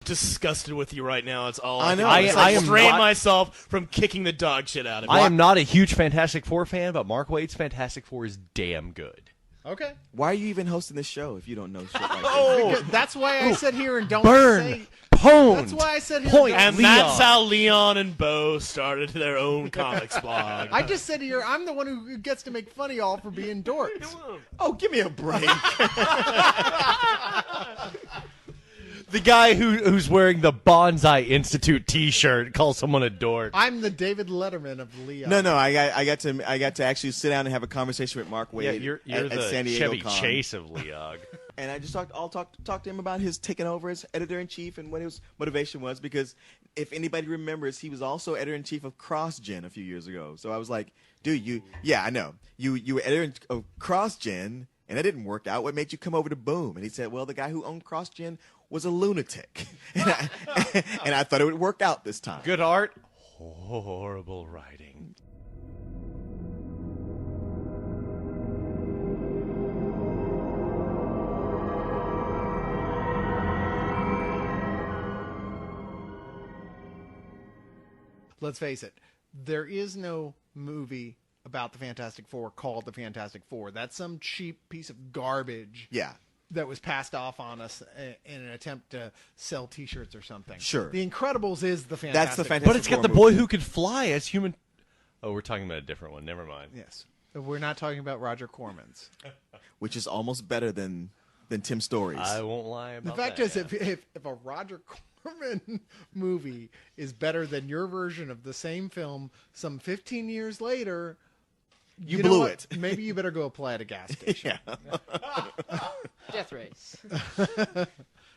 disgusted with you right now. It's all I know. I I restrain am myself from kicking the dog shit out of me. I am not a huge Fantastic Four fan, but Mark Waid's Fantastic Four is damn good. Okay. Why are you even hosting this show if you don't know shit like that? Because that's why I sit here and don't Burn. say. Pwned. That's why I said here. Point. And Leon. that's how Leon and Bo started their own comics blog. I just said here, I'm the one who gets to make fun of y'all for being dorks. Oh, give me a break. The guy who's wearing the Bonsai Institute T-shirt calls someone a dork. I'm the David Letterman of Leon. No. I got to actually sit down and have a conversation with Mark Waid. You're at the San Diego Chevy Con. Chase of Leog. And I just talked to him about his taking over as editor-in-chief and what his motivation was, because if anybody remembers, he was also editor-in-chief of CrossGen a few years ago. So I was like, dude, I know. You were editor of CrossGen, and that didn't work out. What made you come over to Boom? And he said, well, the guy who owned CrossGen was a lunatic. and I thought it would work out this time. Good art, horrible writing. Let's face it, there is no movie about the Fantastic Four called the Fantastic Four. That's some cheap piece of garbage. Yeah. That was passed off on us in an attempt to sell T-shirts or something. Sure. The Incredibles is the Fantastic That's the Four. Fantastic But it's got the boy who could fly as human. Oh, we're talking about a different one. Never mind. Yes. We're not talking about Roger Corman's. Which is almost better than Tim Story's. I won't lie The about fact that. is, if a Roger Corman movie is better than your version of the same film some 15 years later, You know blew what? it. Maybe you better go apply at a gas station. Yeah. Death Race.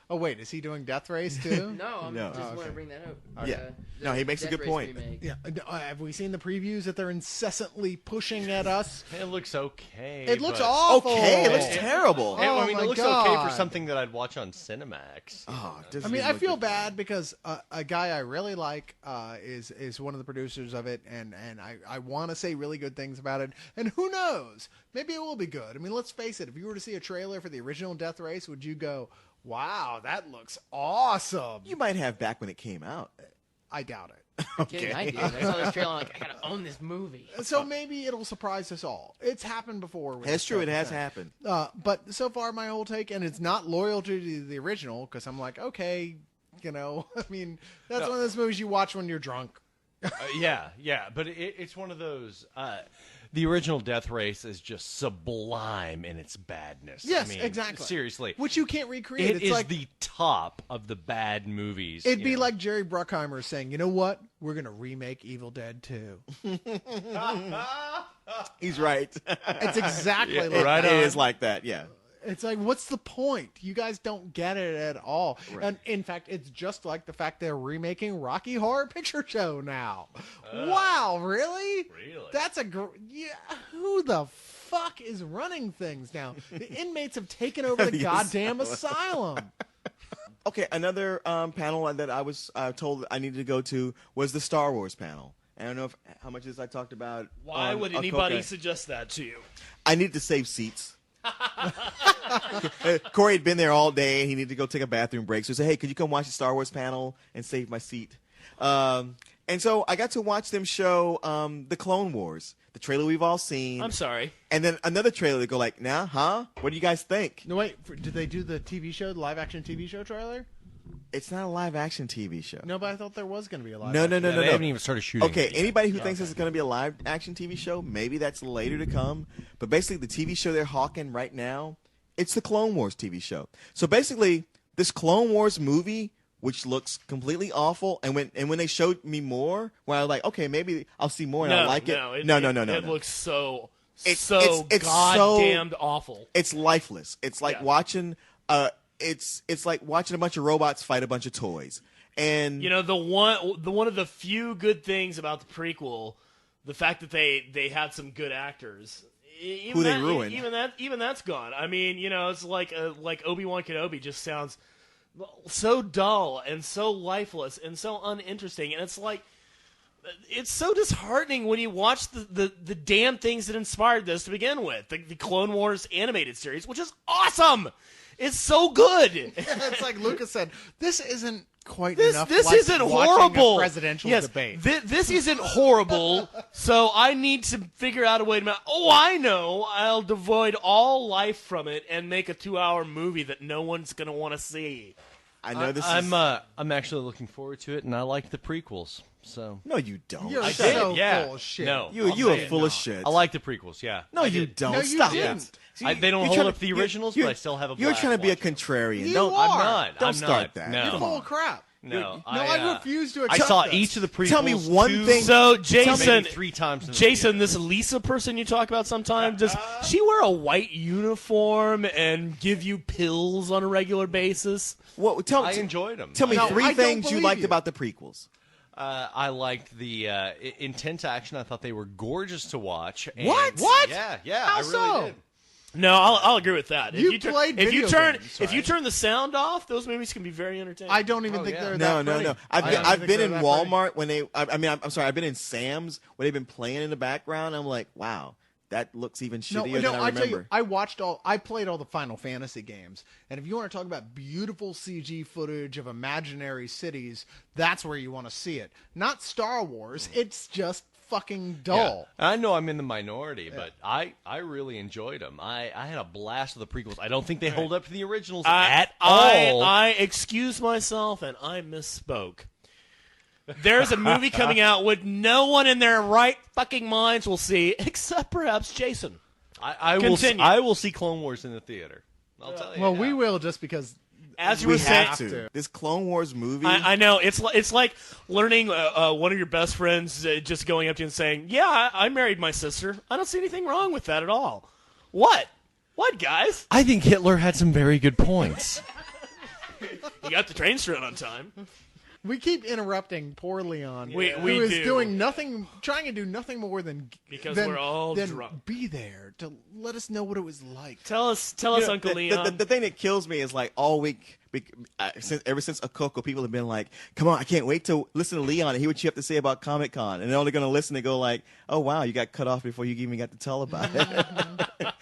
Oh, wait, is he doing Death Race too? No, I No. just want okay. to bring that up. Yeah. No, he makes a Death good Race point. remake. Yeah. Have we seen the previews that they're incessantly pushing at us? It looks okay. It looks but- awful. Okay, it looks terrible. Oh, I mean, my it looks okay God. for something that I'd watch on Cinemax. Oh, it doesn't I mean, even I look feel good. bad because a guy I really like is one of the producers of it, and I want to say really good things about it. And who knows? Maybe it will be good. I mean, let's face it. If you were to see a trailer for the original Death Race, would you go, wow, that looks awesome? You might have back when it came out. I doubt it. Kidding, I did. I saw this trailer. I'm like, I gotta own this movie. So maybe it'll surprise us all. It's happened before. With That's this true. It type of has thing. happened. But so far, my whole take, and it's not loyal to the original, because I'm like, okay, I mean, that's one of those movies you watch when you're drunk. Yeah, but it's one of those. The original Death Race is just sublime in its badness. Yes, I mean, exactly. Seriously, Which you can't recreate. it It's is like, the top of the bad movies. it'd you be know. like Jerry Bruckheimer saying, you know what? We're going to remake Evil Dead 2. He's right. It's exactly like right that. It is like that. Yeah. It's like, what's the point? You guys don't get it at all. Right. And in fact, it's just like the fact they're remaking Rocky Horror Picture Show now. Wow, really? Really? That's yeah. Who the fuck is running things now? The inmates have taken over the The goddamn asylum. Okay, another panel that I was told I needed to go to was the Star Wars panel. I don't know how much of this I talked about. Why on would Okoka. anybody suggest that to you? I needed to save seats. Corey had been there all day, and he needed to go take a bathroom break. So he said, hey, could you come watch the Star Wars panel and save my seat? And so I got to watch them show the Clone Wars, the trailer we've all seen. I'm sorry. And then another trailer they go like, nah, huh? What do you guys think? No, wait. Did they do the TV show, the live-action TV show trailer? It's not a live-action TV show. No, but I thought there was going to be a live No. Yeah, they haven't even started shooting. Okay, it yet. anybody who thinks this is going to be a live-action TV show, maybe that's later to come. But basically, the TV show they're hawking right now, it's the Clone Wars TV show. So basically, this Clone Wars movie, which looks completely awful, and when they showed me more, where I was like, okay, maybe I'll see more and I'll like it. No. It looks so It's goddamned awful. It's lifeless. It's like watching it's like watching a bunch of robots fight a bunch of toys. And You know, the one of the few good things about the prequel, the fact that they had some good actors. Who they ruined. Even that's gone. I mean, you know, it's like Obi-Wan Kenobi just sounds so dull and so lifeless and so uninteresting, and it's like it's so disheartening when you watch the damn things that inspired this to begin with. The Clone Wars animated series, which is awesome. It's so good. It's like Lucas said, this isn't quite This enough. this like isn't watching horrible. A presidential yes, debate. This isn't horrible. So I need to figure out a way to. Oh, I know. I'll devoid all life from it and make a 2-hour movie that no one's gonna want to see. I know this I'm is. I'm actually looking forward to it, and I like the prequels. So No, you don't. You're I so did, yeah. full of shit. No, You I'll you are say it. full of shit. I like the prequels. Yeah. No, I you did. don't. No, you Stop didn't. it. They don't You're hold trying up to- the you're- originals, you're- but I still have a You're blast trying to be a watching. contrarian. You Don't. are. I'm not. Don't I'm start not. that. No. Come You're full on. of crap. No, No, I refuse to I accept saw this. each of the prequels. Tell me one two- thing- So maybe Jason, 3 times. In the Jason, theater. this Lisa person you talk about sometimes, does she wear a white uniform and give you pills on a regular basis? What? Tell I me. enjoyed them. Tell me No, 3 I don't things you believe liked you. about the prequels. I liked the intense action. I thought they were gorgeous to watch. And What? What? Yeah, yeah. How I really so? did. No, I'll agree with that. You played if you video turn games, if you right? turn the sound off, those movies can be very entertaining. I don't even Oh, think yeah. they're No, that no, pretty. no. I don't I've think been they're in that pretty. Walmart when they. I mean, I'm sorry. I've been in Sam's when they've been playing in the background. I'm like, wow, that looks even shittier than I I tell you, remember. I played all the Final Fantasy games, and if you want to talk about beautiful CG footage of imaginary cities, that's where you want to see it. Not Star Wars. It's just fucking dull. Yeah. I know I'm in the minority, but I really enjoyed them. I had a blast with the prequels. I don't think they hold up to the originals at all. I excuse myself and I misspoke. There's a movie coming out with no one in their right fucking minds will see, except perhaps Jason. I Continue. I will see Clone Wars in the theater. I'll tell you. Well, yeah. we will just because As you we were saying, have to. This Clone Wars movie. I know it's like learning one of your best friends just going up to you and saying, "Yeah, I married my sister. I don't see anything wrong with that at all." What? What, guys? I think Hitler had some very good points. You got the train straight on time. we keep interrupting poor Leon, We who is do. doing nothing, trying to do nothing more than Because than- we're all than drunk. be there to let us know what it was like. Tell us, You know, Uncle the, Leon. the thing that kills me is like all week, ever since Akoko, people have been like, "Come on, I can't wait to listen to Leon and hear what you have to say about Comic Con." And they're only going to listen and go like, "Oh wow, you got cut off before you even got to tell about it."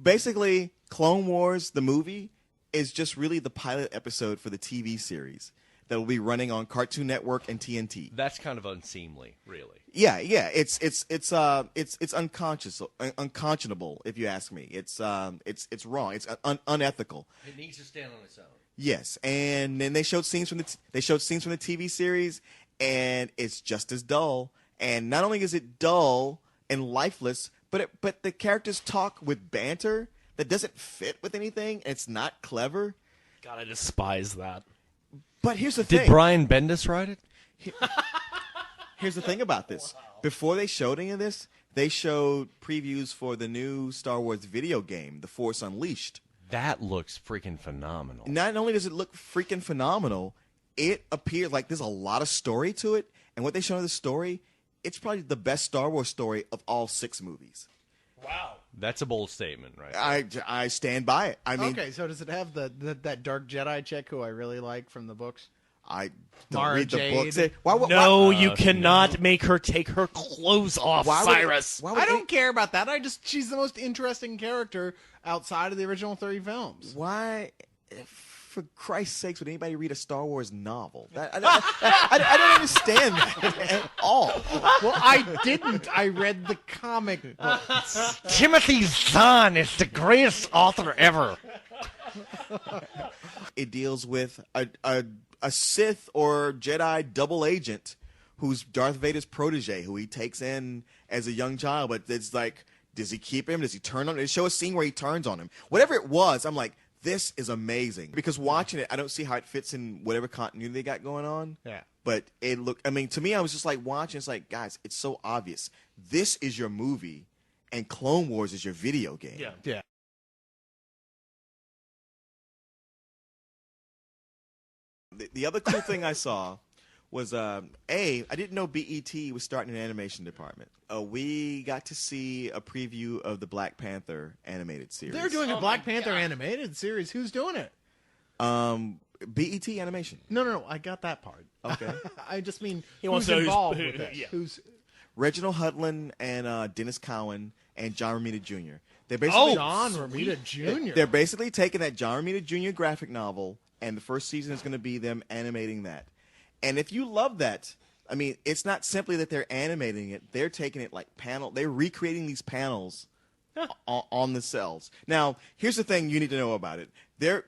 Basically, Clone Wars, the movie, is just really the pilot episode for the TV series that will be running on Cartoon Network and TNT. That's kind of unseemly, really. Yeah, it's unconscionable if you ask me. It's wrong. It's unethical. It needs to stand on its own. Yes, and then they showed scenes from the TV series, and it's just as dull. And not only is it dull and lifeless, but the characters talk with banter that doesn't fit with anything. And it's not clever. God, I despise that. But here's the Did thing. Brian Bendis write it? Here's the thing about this. Before they showed any of this, they showed previews for the new Star Wars video game, The Force Unleashed. That looks freaking phenomenal. Not only does it look freaking phenomenal, it appears like there's a lot of story to it. And what they show in the story, it's probably the best Star Wars story of all 6 movies. Wow. That's a bold statement, right? I stand by it. I mean, Okay, so does it have that Dark Jedi chick who I really like from the books? I don't Mara read the Jade. books. Why, No, you cannot make her take her clothes off, why would- Cyrus. why would I any- don't care about that. She's the most interesting character outside of the original 3 films. Why, for Christ's sakes, would anybody read a Star Wars novel? I don't understand that at all. Well, I didn't. I read the comic books. Timothy Zahn is the greatest author ever. It deals with a Sith or Jedi double agent who's Darth Vader's protege, who he takes in as a young child. But it's like, does he keep him? Does he turn on him? They show a scene where he turns on him. Whatever it was, I'm like, this is amazing. Because watching it, I don't see how it fits in whatever continuity they got going on. Yeah. But it looked, I mean, to me, I was just like watching. It's like, guys, it's so obvious. This is your movie, and Clone Wars is your video game. Yeah. Yeah. The other cool thing I saw was, I didn't know BET was starting an animation department. We got to see a preview of the Black Panther animated series. They're doing a Black Panther animated series. Who's doing it? BET Animation. No. I got that part. Okay. I just mean He wants who's to know involved who's- with this? yeah. Who's Reginald Hudlin and Dennis Cowan and John Romita Jr. They're basically John Romita Jr.? They're basically taking that John Romita Jr. graphic novel and the first season is going to be them animating that. And if you love that, I mean, it's not simply that they're animating it; they're taking it like they're recreating these panels on the cells. Now, here's the thing you need to know about it: they're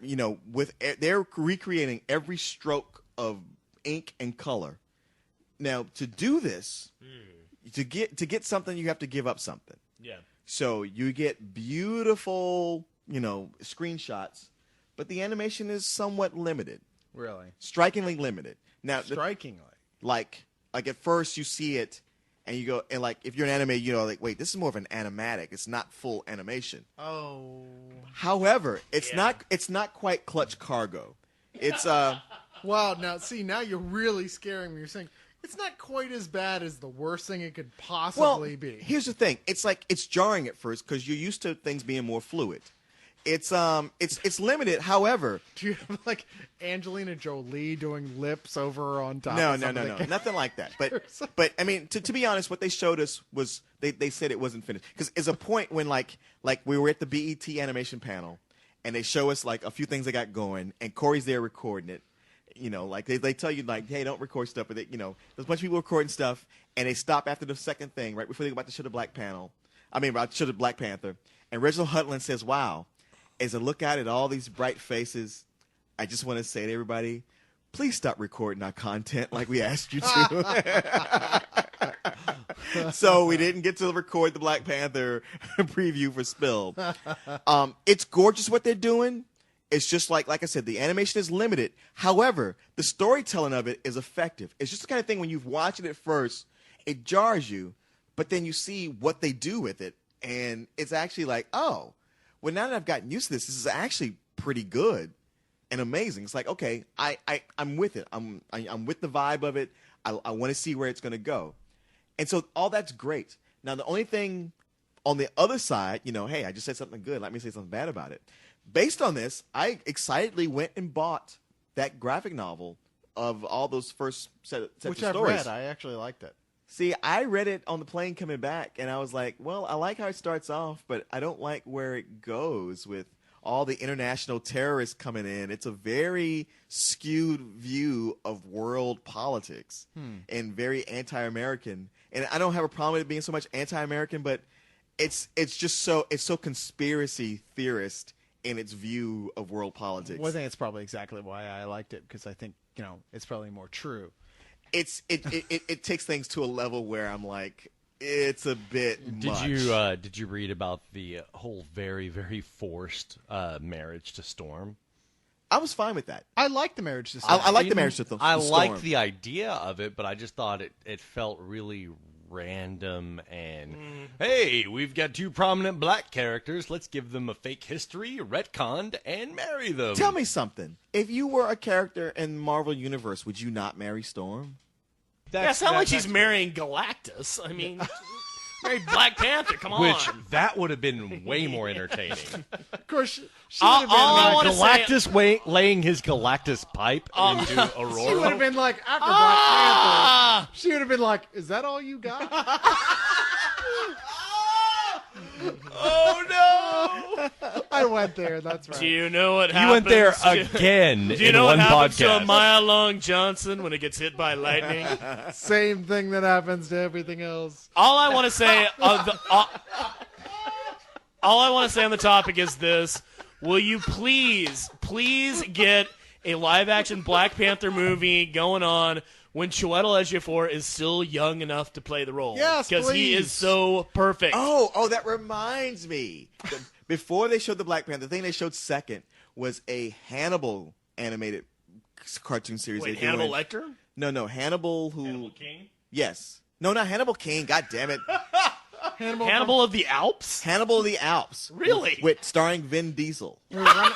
they're recreating every stroke of ink and color. Now, to do this, to get something, you have to give up something. Yeah. So you get beautiful, screenshots, but the animation is somewhat limited, Really? strikingly limited. Now, Strikingly. like at first you see it, and you go, and like if you're an anime, wait, this is more of an animatic. It's not full animation. Oh. However, it's not quite Clutch Cargo. It's Wow, now you're really scaring me. You're saying it's not quite as bad as the worst thing it could possibly be. Here's the thing. It's jarring at first because you're used to things being more fluid. It's limited. However, Do you have like Angelina Jolie doing lips over on top? no, of some of the nothing like that. But characters? I mean, to be honest, what they showed us was they said it wasn't finished because there's a point when like we were at the BET animation panel, and they show us like a few things they got going, and Corey's there recording it. Like they tell you like, hey, don't record stuff, but there's a bunch of people recording stuff, and they stop after the second thing right before they're about to show the Black Panther, and Reginald Hudlin says, "Wow." As I look out at all these bright faces, I just want to say to everybody, please stop recording our content like we asked you to. So we didn't get to record the Black Panther preview for Spill. It's gorgeous what they're doing. It's just like I said, the animation is limited. However, the storytelling of it is effective. It's just the kind of thing when you've watched it at first, it jars you, but then you see what they do with it, and it's actually like, oh, well, now that I've gotten used to this is actually pretty good and amazing. It's like, okay, I'm with it. I'm with the vibe of it. I want to see where it's going to go. And so all that's great. Now, the only thing on the other side, hey, I just said something good. Let me say something bad about it. Based on this, I excitedly went and bought that graphic novel of all those first sets Which of I've stories. read. I actually liked it. See, I read it on the plane coming back, and I was like, well, I like how it starts off, but I don't like where it goes with all the international terrorists coming in. It's a very skewed view of world politics and very anti-American. And I don't have a problem with it being so much anti-American, but it's so conspiracy theorist in its view of world politics. Well, I think it's probably exactly why I liked it, because I think, it's probably more true. It takes things to a level where I'm like, it's a bit much. Did you read about the whole very, very forced marriage to Storm? I was fine with that. I like the marriage system. I like the marriage to Storm. I like the idea of it, but I just thought it felt really random and hey, we've got two prominent black characters, let's give them a fake history, retconned, and marry them. Tell me something. If you were a character in the Marvel Universe, would you not marry Storm? It's not like she's marrying Galactus. I mean, married Black Panther. Come on. Which that would have been way more entertaining. Of course, she All- would have been all I like, wanna Galactus laying his Galactus pipe into she would Aurora. have been like, after Black Panther, she would have been like, is that all you got? Oh no! I went there, that's right. Do you know what You happens? went there again Do you in know one what happens to a podcast. Mile Long Johnson when it gets hit by lightning? Same thing that happens to everything else. All I want to say all I want to say on the topic is this: will you please get a live-action Black Panther movie going on when Chiwetel Ejiofor is still young enough to play the role? Yes, because he please. is so perfect. Oh, that reminds me. Before they showed the Black Panther, the thing they showed second was a Hannibal animated cartoon series. Wait, they're Hannibal doing. Lecter? No, Hannibal who... Hannibal King? Yes. No, not Hannibal King. God damn it. Hannibal of the Alps? Hannibal of the Alps. Really? With starring Vin Diesel. I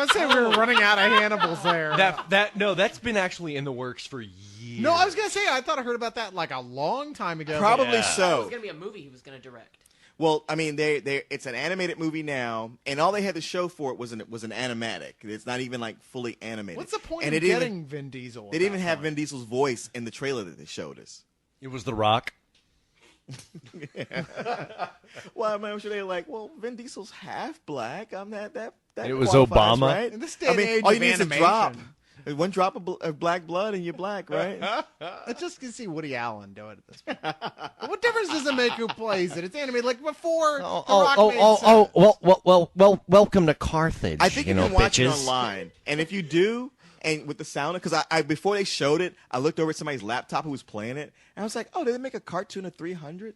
was saying we were running out of Hannibals there. That's been actually in the works for years. No, I was gonna say I thought I heard about that like a long time ago. Probably Yeah. It so. was gonna be a movie he was gonna direct. Well, I mean, it's an animated movie now, and all they had to show for it was an animatic. It's not even like fully animated. What's the point and of it didn't getting even, Vin Diesel? They at didn't even that have point? Vin Diesel's voice in the trailer that they showed us. It was The Rock. Well, I'm sure they're like, well, Vin Diesel's half black. I'm that. It was qualifies, Obama. right? In this day and age all you of need is a animation. drop. One drop of black blood and you're black, right? I just can see Woody Allen do it at this point. What difference does it make who plays it? It's animated like before. The Rock made sense. welcome to Carthage. I think you can watch it online, and if you do, and with the sound, because I before they showed it, I looked over at somebody's laptop who was playing it, and I was like, oh, did they make a cartoon of 300?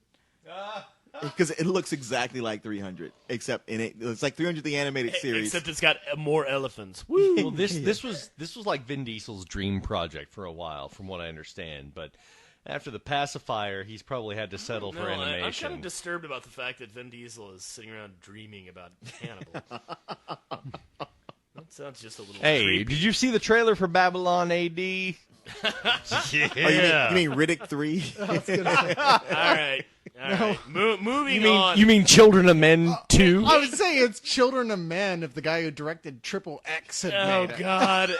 Because it looks exactly like 300, except it's like 300 the animated series. Except it's got more elephants. Well, this was like Vin Diesel's dream project for a while, from what I understand. But after the pacifier, he's probably had to settle for I'm animation. kind of disturbed about the fact that Vin Diesel is sitting around dreaming about Hannibal. That sounds just a little Hey, creepy. did you see the trailer for Babylon AD? Yeah. Oh, you mean Riddick 3? All right. Moving on. You mean Children of Men 2? I would say it's Children of Men if the guy who directed Triple X had Oh, made it. God.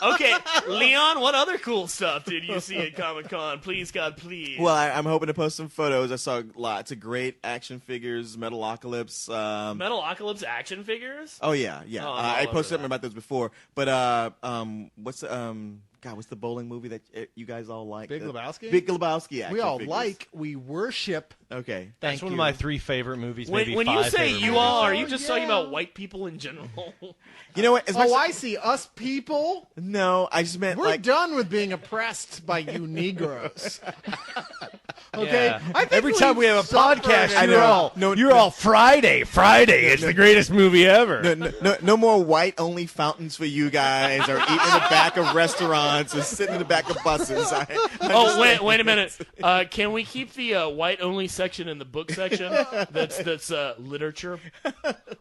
Okay, Leon, what other cool stuff did you see at Comic-Con? Please, God, please. Well, I'm hoping to post some photos. I saw lots of great action figures, Metalocalypse. Metalocalypse action figures? Oh yeah. Oh, I'm I all posted over something that. about those before. But what's the bowling movie that you guys all like? Big Lebowski? Big Lebowski. Action We all figures. like, we worship. Okay. That's one of my 3 favorite movies. When maybe you 5 say favorite you movies. all, are you just talking yeah. about white people in general? You know what? As much Oh, as- I see. Us people, No, I just meant we're like. done with being oppressed by you Negroes. Okay? Yeah. I think Every time we have a suffered podcast, and- I know. you're all Friday. It's the greatest movie ever. No more white-only fountains for you guys, or eating in the back of restaurants, or sitting in the back of buses. Oh, wait a minute. Can we keep the white-only section in the book section? That's literature?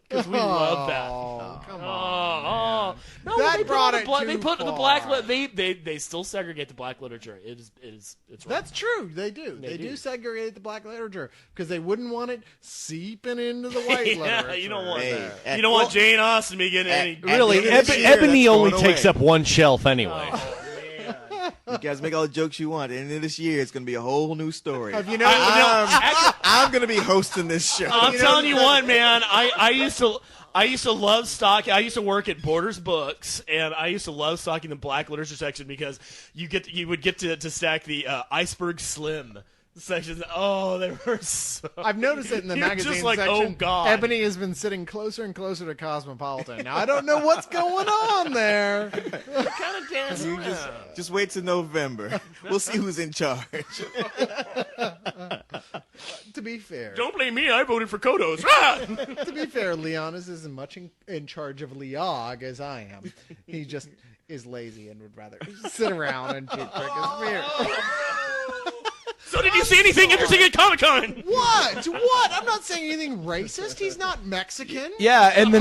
Because we love that. Oh, come Oh, on. no, That they put brought all it the too they put the far. black they still segregate the black literature. It's wrong. That's true. They do. They do. do segregate the black literature because they wouldn't want it seeping into the white Yeah, literature. you don't want Hey, that. You don't want Jane Austen to be getting any. Really, the end of this year, Ebony that's only going takes away. up one shelf anyway. You guys make all the jokes you want. At the end of this year, it's going to be a whole new story. Have you know? I'm going to be hosting this show. I'm telling you what, man. I used to love stock. I used to work at Borders Books, and I used to love stocking the black literature section because you would get to stack the Iceberg Slim sections. Oh, they were so. I've noticed it in the You're magazine just like, section. oh, God. Ebony has been sitting closer and closer to Cosmopolitan. Now I don't know what's going on there. kind of dance You around. just wait till November. We'll see who's in charge. To be fair, Don't blame me. I voted for Kodos. Ah! to be fair, Leonis isn't much in charge of Leog as I am. He just is lazy and would rather sit around and cheat trick his beer. So did you see anything interesting at Comic-Con? What? What? I'm not saying anything racist. He's not Mexican. Yeah, and the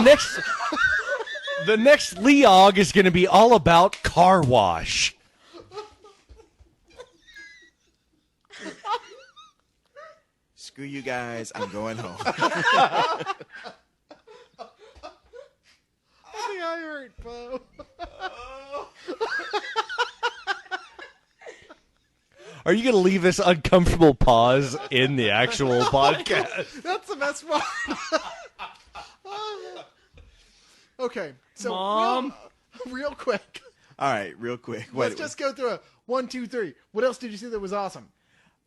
next Leog is going to be all about car wash. Screw you guys. I'm going home. I think I hurt, Bo. Are you going to leave this uncomfortable pause in the actual podcast? That's the best part. Okay, so Mom? real quick. All right, real quick. Let's just go through a 1, 2, 3. What else did you see that was awesome?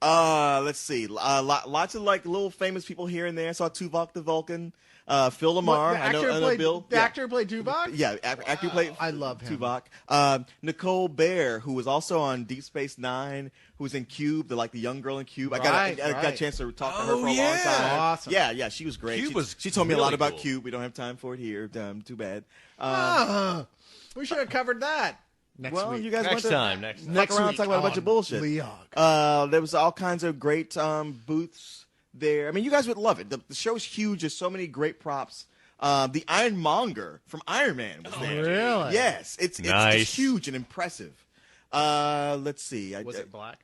Let's see. Lots of like little famous people here and there. I saw Tuvok the Vulcan, Phil Lamar. The I know played, Bill. The Yeah. actor who played Tuvok? Yeah, actor who played I love him. Tuvok. Nicole Baer, who was also on Deep Space Nine, who was in Cube, the young girl in Cube. I got Right. a chance to talk to her Oh, for a long yeah. time. Awesome. Yeah, she was great. Cube She was told me a lot really about cool. Cube. We don't have time for it here. Too bad. We should have covered that next Well, week. you guys Next want to time. fuck around and talk about a bunch of bullshit. Leog. There was all kinds of great booths there. I mean, you guys would love it. The show's huge. There's so many great props. The Ironmonger from Iron Man was there. Really? Yes, it's Nice. huge and impressive. Let's see. Was it black?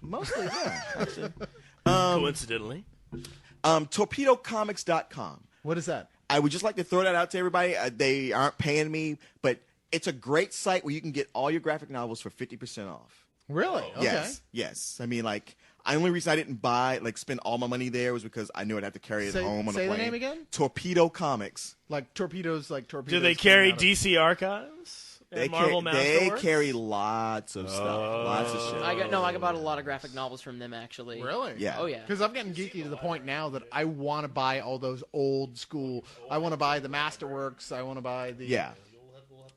Mostly, yeah. Actually. Coincidentally. TorpedoComics.com. What is that? I would just like to throw that out to everybody. They aren't paying me, but it's a great site where you can get all your graphic novels for 50% off. Really? Okay. Yes. I mean, like, The only reason I didn't spend all my money there was because I knew I'd have to carry it home on the Say plane. the name again? Torpedo Comics. Like torpedoes. Do they carry DC Archives? They, and Marvel they Masterworks? carry lots of stuff. Lots of shit. I bought a lot of graphic novels from them actually. Really? Yeah. Oh yeah. Because I'm getting geeky to the point now that I want to buy all those old school. I want to buy the Masterworks. I want to buy the. Yeah.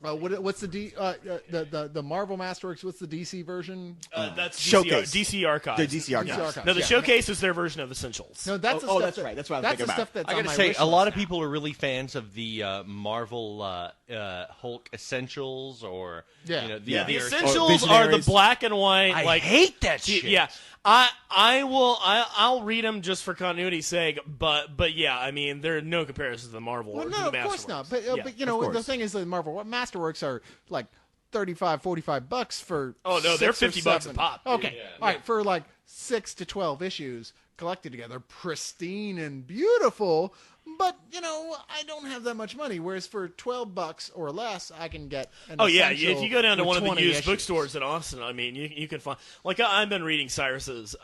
What's the Marvel Masterworks? What's the DC version? That's Showcase. DC Archives. The DC Archives. DC Archives. No, the yeah. Showcase is their version of Essentials. No, that's the Oh, stuff that's right. That's what I was that's thinking the about. stuff that's I on gotta my say, wish a lot list of people are really fans of the Marvel Hulk Essentials, or Yeah. The other- Essentials are the Visionaries. black and white. I hate that shit. Yeah, I'll read them just for continuity's sake. But yeah, I mean, there are no comparisons to the Marvel. Well, or no, to the of course Masterworks. not. But Yeah. but you know of the course. thing is, the Marvel Masterworks are like $35-$45 for. Oh, no, they're 6 or $50 a 7. pop. Okay, all right, for like 6 to 12 issues collected together, pristine and beautiful. But you know, I don't have that much money. Whereas for $12 or less, I can get. An Oh yeah, Essential if you go down to with one of the 20 used issues. bookstores in Austin, I mean, you can find. Like I've been reading Cyrus's.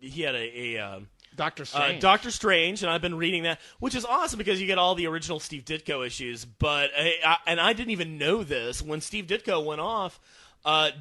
He had a Doctor Strange. Doctor Strange, and I've been reading that, which is awesome because you get all the original Steve Ditko issues. But I didn't even know this when Steve Ditko went off.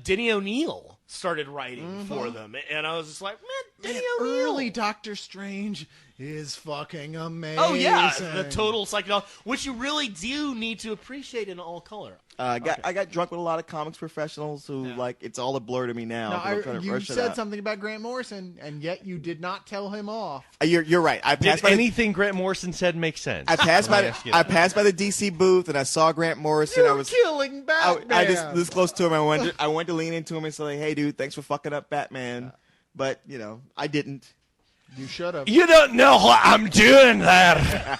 Denny O'Neil started writing for them, and I was just like, man, Denny O'Neil. Early Doctor Strange is fucking amazing. Oh yeah, the total psychedelic, which you really do need to appreciate in all color. I got drunk with a lot of comics professionals who it's all a blur to me now. No, 'cause I'm trying to you rush it said out. something about Grant Morrison, and yet you did not tell him off. You're right. I passed Did by anything Grant Morrison said make sense? I passed by Let me ask you I that. passed by the DC booth and I saw Grant Morrison. You're I was killing Batman. I just this close to him. I wanted to lean into him and say, like, "Hey, dude, thanks for fucking up Batman." But you know, I didn't. You should have. You don't know what I'm doing there.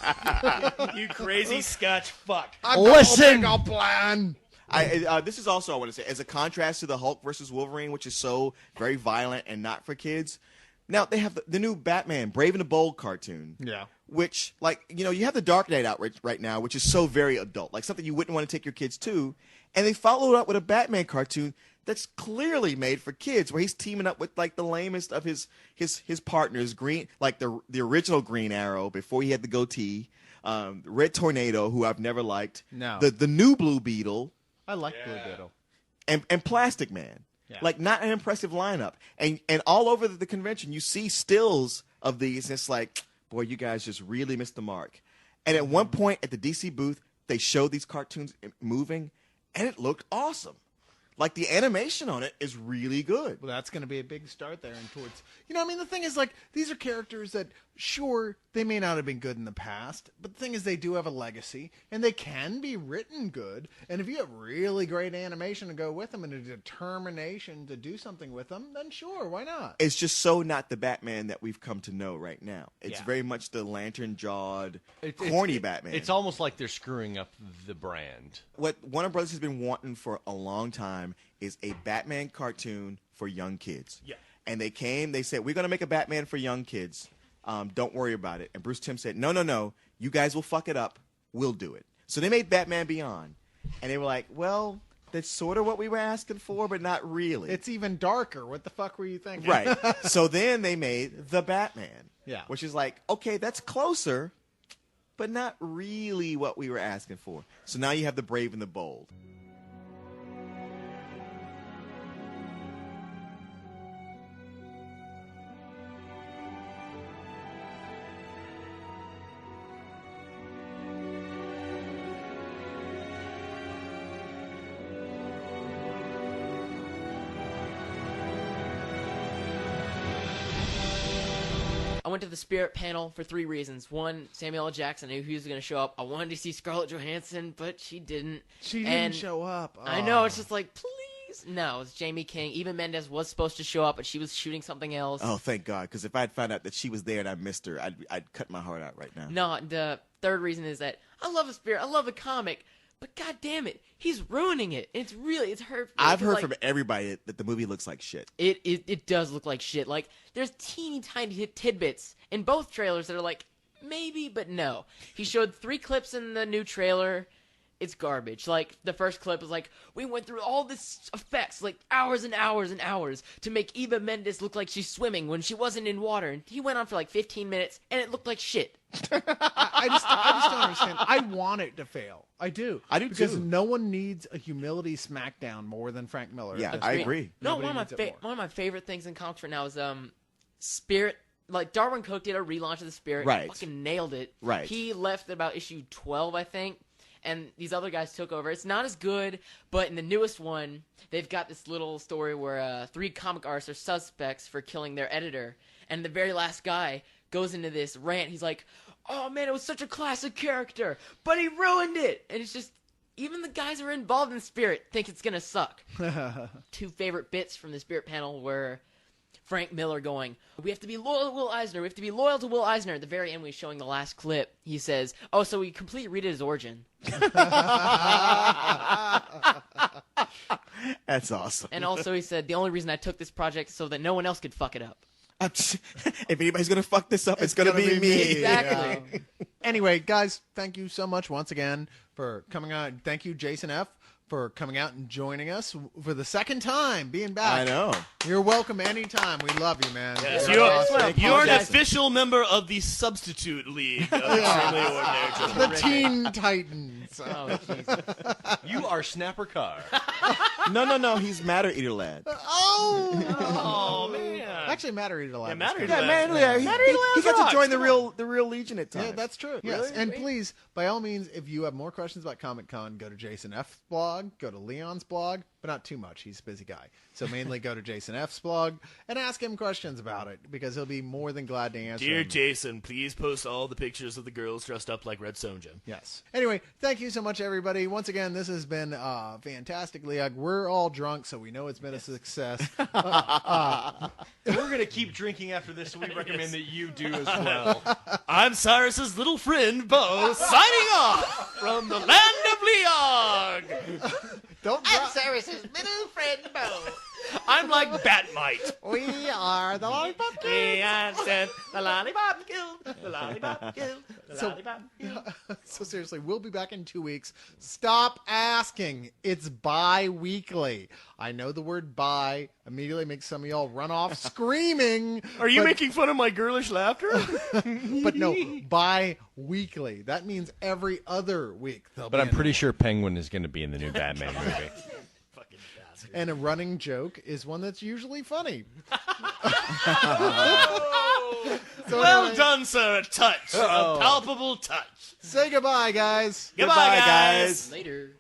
You crazy Scotch fuck. I've Listen. got a big plan. This is also I want to say as a contrast to the Hulk versus Wolverine, which is so very violent and not for kids. Now they have the new Batman, Brave and the Bold cartoon. Yeah. Which, like, you know, you have the Dark Knight out right now, which is so very adult, like something you wouldn't want to take your kids to. And they followed up with a Batman cartoon that's clearly made for kids, where he's teaming up with like the lamest of his partners, like the original Green Arrow before he had the goatee, Red Tornado, who I've never liked, No. the new Blue Beetle, I like Blue Beetle. and Plastic Man. Yeah. Like, not an impressive lineup. And all over the convention, you see stills of these, and it's like, boy, you guys just really missed the mark. And at one point at the DC booth, they showed these cartoons moving, and it looked awesome. Like, the animation on it is really good. Well, that's going to be a big start there. And towards, you know, I mean, the thing is, like, these are characters that, sure, they may not have been good in the past, but the thing is, they do have a legacy, and they can be written good. And if you have really great animation to go with them and a determination to do something with them, then sure, why not? It's just so not the Batman that we've come to know right now. It's Yeah. very much the lantern-jawed, It's- corny Batman. It's almost like they're screwing up the brand. What Warner Brothers has been wanting for a long time is a Batman cartoon for young kids. Yeah. And they said, we're going to make a Batman for young kids. Don't worry about it. And Bruce Timm said, no, you guys will fuck it up. We'll do it. So they made Batman Beyond. And they were like, well, that's sort of what we were asking for, but not really. It's even darker. What the fuck were you thinking? Right. So then they made The Batman. Yeah. Which is like, okay, that's closer, but not really what we were asking for. So now you have The Brave and the Bold. I went to the Spirit panel for 3 reasons. One, Samuel L. Jackson, I knew he was going to show up. I wanted to see Scarlett Johansson, but she didn't. She didn't And show up. I Oh. know, it's just like, please. No, it's Jamie King. Eva Mendes was supposed to show up, but she was shooting something else. Oh, thank God! Because if I had found out that she was there and I missed her, I'd cut my heart out right now. No, the third reason is that I love the Spirit. I love the comic, but god damn it, he's ruining it. It's hurtful. I've heard Like, from everybody that the movie looks like shit. It does look like shit. Like, there's teeny tiny tidbits in both trailers that are like, maybe, but no. He showed 3 clips in the new trailer, it's garbage. Like, the first clip was like, we went through all this effects, like hours and hours and hours, to make Eva Mendes look like she's swimming when she wasn't in water. And he went on for like 15 minutes, and it looked like shit. I just don't understand. I want it to fail. I do. I do, because too. no one needs a humility smackdown more than Frank Miller. Yeah, That's I me. agree. No, Nobody one needs of it more. one of my favorite things in comics right now is Spirit. Like, Darwin Cook did a relaunch of the Spirit. Right. Fucking nailed it. Right. He left at about issue 12, I think. And these other guys took over. It's not as good, but in the newest one, they've got this little story where 3 comic artists are suspects for killing their editor. And the very last guy goes into this rant. He's like, oh man, it was such a classic character, but he ruined it. And it's just, even the guys who are involved in Spirit think it's going to suck. 2 favorite bits from the Spirit panel were Frank Miller going, we have to be loyal to Will Eisner. We have to be loyal to Will Eisner. At the very end, when he's showing the last clip, he says, oh, so we completely redid his origin. That's awesome. And also he said, the only reason I took this project is so that no one else could fuck it up. If anybody's gonna fuck this up, it's gonna be me. Exactly. Yeah. Anyway, guys, thank you so much once again for coming on. Thank you, Jason F., for coming out and joining us for the second time, being back. I know. You're welcome anytime. We love you, man. Yes, Yeah, you're, I just wanna you're an apologize. official member of the Substitute League of Extremely Ordinary Children. The Teen Titans. Oh, Jesus. You are Snapper Carr. No. He's Matter Eater Lad. Oh! Oh, man. Actually, Matter Eater Lad. Yeah, Matter Yeah, Eater man. Lad. Yeah, he got rocks. to join the Come real Legion at times. Yeah, that's true. Yes, Really? and please, by all means, if you have more questions about Comic Con, go to Jason F's blog, go to Leon's blog, but not too much. He's a busy guy. So mainly go to Jason F's blog and ask him questions about it because he'll be more than glad to answer Dear them. Jason, please post all the pictures of the girls dressed up like Red Sonja. Yes. Anyway, thank you so much, everybody. Once again, this has been fantastic, Leog. We're all drunk, so we know it's been a success. We're going to keep drinking after this, so we recommend that you do as well. I'm Cyrus's little friend, Bo, signing off from the land of Leog. Don't drop. Cyrus's little friend, Bo. I'm like Batmite. We are the Lollipop Kids. And said, the lollipop killed, the lollipop killed, the So- lollipop killed. So seriously, we'll be back in 2 weeks. Stop asking. It's bi-weekly. I know the word bi immediately makes some of y'all run off screaming. Are you but, making fun of my girlish laughter? But no, bi-weekly. That means every other week. But I'm pretty sure Penguin is going to be in the new Batman movie. Fucking bastard. And a running joke is one that's usually funny. So Well anyway, done, sir. A touch. A palpable touch. say goodbye, guys. Goodbye, Goodbye, guys. guys. Later.